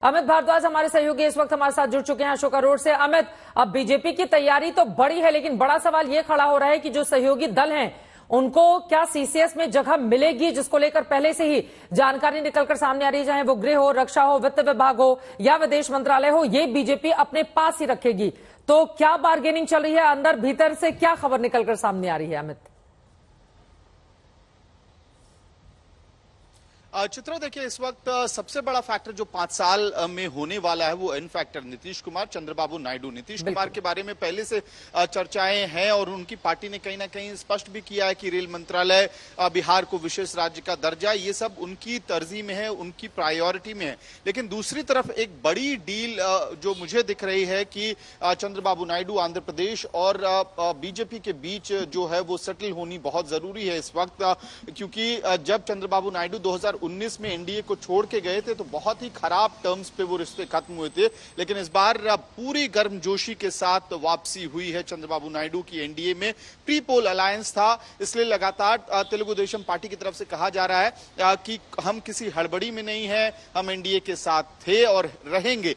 अमित भारद्वाज हमारे सहयोगी इस वक्त हमारे साथ जुड़ चुके हैं अशोका रोड से। अमित, अब बीजेपी की तैयारी तो बड़ी है, लेकिन बड़ा सवाल यह खड़ा हो रहा है कि जो सहयोगी दल हैं उनको क्या सीसीएस में जगह मिलेगी, जिसको लेकर पहले से ही जानकारी निकलकर सामने आ रही है, चाहे वो गृह हो, रक्षा हो, वित्त विभाग हो या विदेश मंत्रालय हो, ये बीजेपी अपने पास ही रखेगी। तो क्या बार्गेनिंग चल रही है अंदर भीतर से, क्या खबर निकलकर सामने आ रही है अमित? चित्रा, देखिए, इस वक्त सबसे बड़ा फैक्टर जो 5 साल में होने वाला है वो इन फैक्टर नीतीश कुमार, चंद्रबाबू नायडू। नीतीश कुमार के बारे में पहले से चर्चाएं हैं और उनकी पार्टी ने कहीं ना कहीं स्पष्ट भी किया है कि रेल मंत्रालय, बिहार को विशेष राज्य का दर्जा, ये सब उनकी तरजीह में है, उनकी प्रायोरिटी में है। लेकिन दूसरी तरफ एक बड़ी डील जो मुझे दिख रही है कि चंद्रबाबू नायडू, आंध्र प्रदेश और बीजेपी के बीच जो है वो सेटल होनी बहुत जरूरी है इस वक्त, क्योंकि जब चंद्रबाबू नायडू 2019 में एनडीए को छोड़ के गए थे तो बहुत ही खराब टर्म्स पे वो रिश्ते खत्म हुए थे। लेकिन इस बार पूरी गर्मजोशी के साथ वापसी हुई है चंद्रबाबू नायडू की एनडीए में। प्री पोल अलायंस था, इसलिए लगातार तेलुगु देशम पार्टी की तरफ से कहा जा रहा है कि हम किसी हड़बड़ी में नहीं है, हम एनडीए के साथ थे और रहेंगे।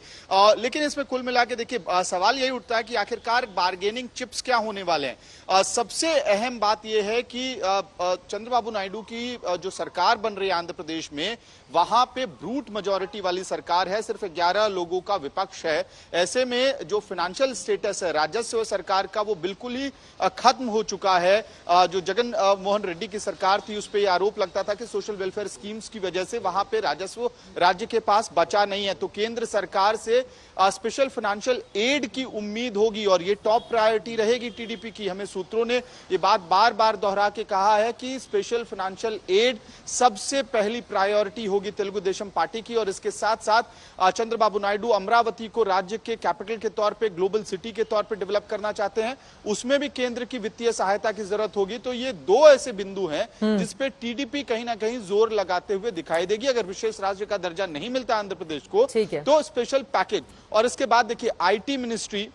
लेकिन इसमें कुल मिला के देखिए, सवाल यही उठता है कि आखिरकार बार्गेनिंग चिप्स क्या होने वाले हैं। सबसे अहम बात यह है कि चंद्रबाबू नायडू की जो सरकार बन रही है आंध्र प्रदेश में, वहां पे ब्रूट मेजॉरिटी वाली सरकार है, सिर्फ 11 लोगों का विपक्ष है। ऐसे में जो फाइनेंशियल स्टेटस है राजस्व सरकार का वो बिल्कुल ही खत्म हो चुका है। जो जगन मोहन रेड्डी की सरकार थी उस पर यह आरोप लगता था कि सोशल वेलफेयर स्कीम्स की वजह से वहां पे राजस्व राज्य के पास बचा नहीं है। तो केंद्र सरकार से स्पेशल फाइनेंशियल एड की उम्मीद होगी और ये टॉप प्रायोरिटी रहेगी टीडीपी की। हमें सूत्रों ने ये बात बार बार दोहरा के कहा है कि स्पेशल फाइनेंशियल एड सबसे पहली प्रायोरिटी होगी तेलुगु देशम पार्टी की। और इसके साथ साथ चंद्रबाबू नायडू अमरावती को राज्य के कैपिटल के तौर पे, ग्लोबल सिटी के तौर पे डेवलप करना चाहते हैं, उसमें भी केंद्र की वित्तीय सहायता की जरूरत होगी। तो ये दो ऐसे बिंदु हैं जिसपे टीडीपी कहीं ना कहीं जोर लगाते हुए दिखाई देगी। अगर विशेष राज्य का दर्जा नहीं मिलता आंध्र प्रदेश को तो स्पेशल पैकेज। और इसके बाद देखिए, आईटी मिनिस्ट्री,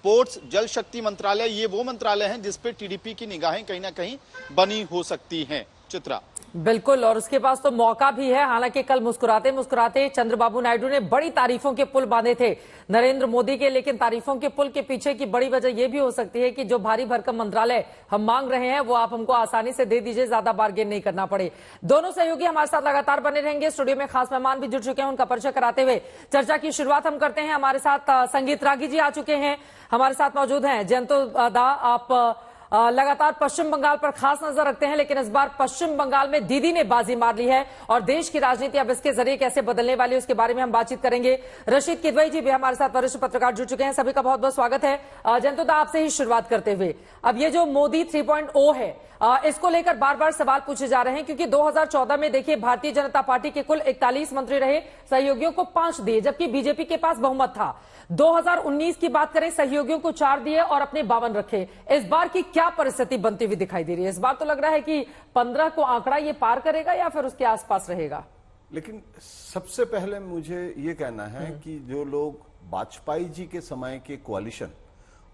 पोर्ट्स, जल शक्ति मंत्रालय, ये वो मंत्रालय हैं जिसपे टीडीपी की निगाहें कहीं ना कहीं बनी हो सकती हैं। चित्रा, बिल्कुल, और उसके पास तो मौका भी है। हालांकि कल मुस्कुराते मुस्कुराते चंद्रबाबू नायडू ने बड़ी तारीफों के पुल बांधे थे नरेंद्र मोदी के, लेकिन तारीफों के पुल के पीछे की बड़ी वजह यह भी हो सकती है कि जो भारी भरकम मंत्रालय हम मांग रहे हैं वो आप हमको आसानी से दे दीजिए, ज्यादा बार्गेन नहीं करना पड़े। दोनों सहयोगी हमारे साथ लगातार बने रहेंगे। स्टूडियो में खास मेहमान भी जुड़ चुके हैं, उनका परिचय कराते हुए चर्चा की शुरुआत हम करते हैं। हमारे साथ संगीत रागी जी आ चुके हैं, हमारे साथ मौजूद हैं। जयंतो दा, आप लगातार पश्चिम बंगाल पर खास नजर रखते हैं, लेकिन इस बार पश्चिम बंगाल में दीदी ने बाजी मार ली है और देश की राजनीति अब इसके जरिए कैसे बदलने वाली है उसके बारे में हम बातचीत करेंगे। रशीद किदवई जी भी हमारे साथ वरिष्ठ पत्रकार जुड़ चुके हैं, सभी का बहुत बहुत स्वागत है। जयंतोदा, आपसे ही शुरुआत करते हुए, अब ये जो मोदी 3.0 है, इसको लेकर बार बार सवाल पूछे जा रहे हैं, क्योंकि 2014 में देखिए भारतीय जनता पार्टी के कुल 41 मंत्री रहे, सहयोगियों को 5 दिए, जबकि बीजेपी के पास बहुमत था। 2019 की बात करें, सहयोगियों को 4 दिए और अपने 52 रखे। इस बार की क्या परिस्थिति बनती हुई दिखाई दे रही है? इस बार तो लग रहा है कि 15 को आंकड़ा ये पार करेगा या फिर उसके आसपास रहेगा। लेकिन सबसे पहले मुझे ये कहना है कि जो लोग वाजपेयी जी के समय के कोalition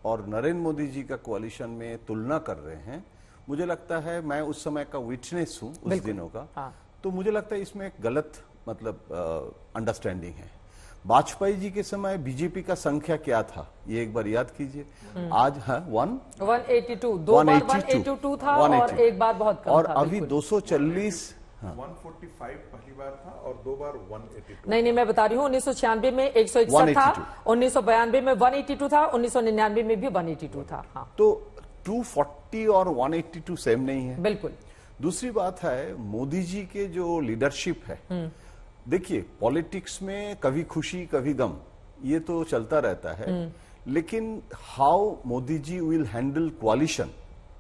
और नरेंद्र मोदी जी का कोalition में तुलना कर रहे हैं, मुझे लगता है, मैं उस समय का विटनेस हूं उस दिनों का, तो मुझे लगता है इसमें एक गलत अंडरस्टैंडिंग है। वाजपेयी जी के समय बीजेपी का संख्या क्या था, ये एक बार याद कीजिए। आज है 182, 2 बार 182 था और एक बार बहुत कम और था। अभी 240, 145 पहली बार था और 2 बार 182। नहीं, मैं बता रही हूँ, 1996 में 161 था, 1992 में 182 था, 1999 में भी 182 था। हाँ, तो 240 और 182 सेम नहीं है। बिल्कुल। दूसरी बात है, मोदी जी के जो लीडरशिप है, देखिए पॉलिटिक्स में कभी खुशी कभी गम, ये तो चलता रहता है, लेकिन how Modi ji will handle कोalition,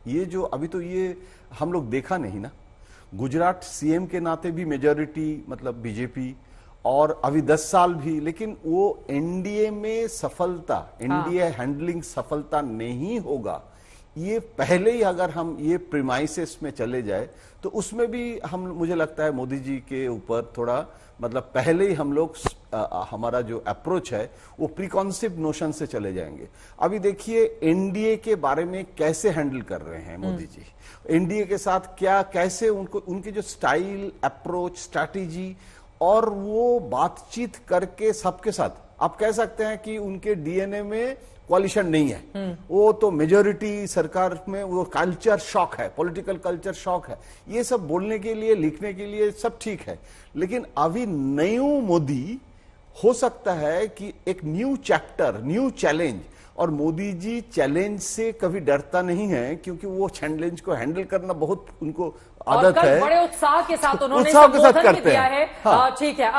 ये जो अभी तो ये हम लोग देखा नहीं ना। गुजरात सीएम के नाते भी मेजॉरिटी बीजेपी, और अभी 10 साल भी, लेकिन वो एनडीए में सफलता, एनडीए हैंडलिंग सफलता नहीं होगा, ये पहले ही अगर हम ये प्रीमाइसेस में चले जाए तो उसमें भी हम, मुझे लगता है मोदी जी के ऊपर थोड़ा पहले ही हम लोग हमारा जो अप्रोच है वो प्रीकॉन्सेप्ट नोशन से चले जाएंगे। अभी देखिए एनडीए के बारे में कैसे हैंडल कर रहे हैं मोदी जी, एनडीए के साथ क्या, कैसे उनको, उनकी जो स्टाइल, अप्रोच, स्ट्रैटेजी और वो बातचीत करके सबके साथ, आप कह सकते हैं कि उनके डीएनए में कोalition नहीं है, वो तो मेजॉरिटी सरकार में, वो कल्चर शॉक है, पॉलिटिकल कल्चर शॉक है। ये सब बोलने के लिए, लिखने के लिए सब ठीक है, लेकिन अभी न्यू मोदी हो सकता है कि एक न्यू चैप्टर, न्यू चैलेंज, और मोदी जी चैलेंज से कभी डरता नहीं है, क्योंकि वो चैलेंज को हैंडल करना बहुत उनको आदत है। बड़े उत्साह के साथ उन्होंने उत्साह के साथ संबोधन भी करते दिया हैं। है। हाँ। ठीक है।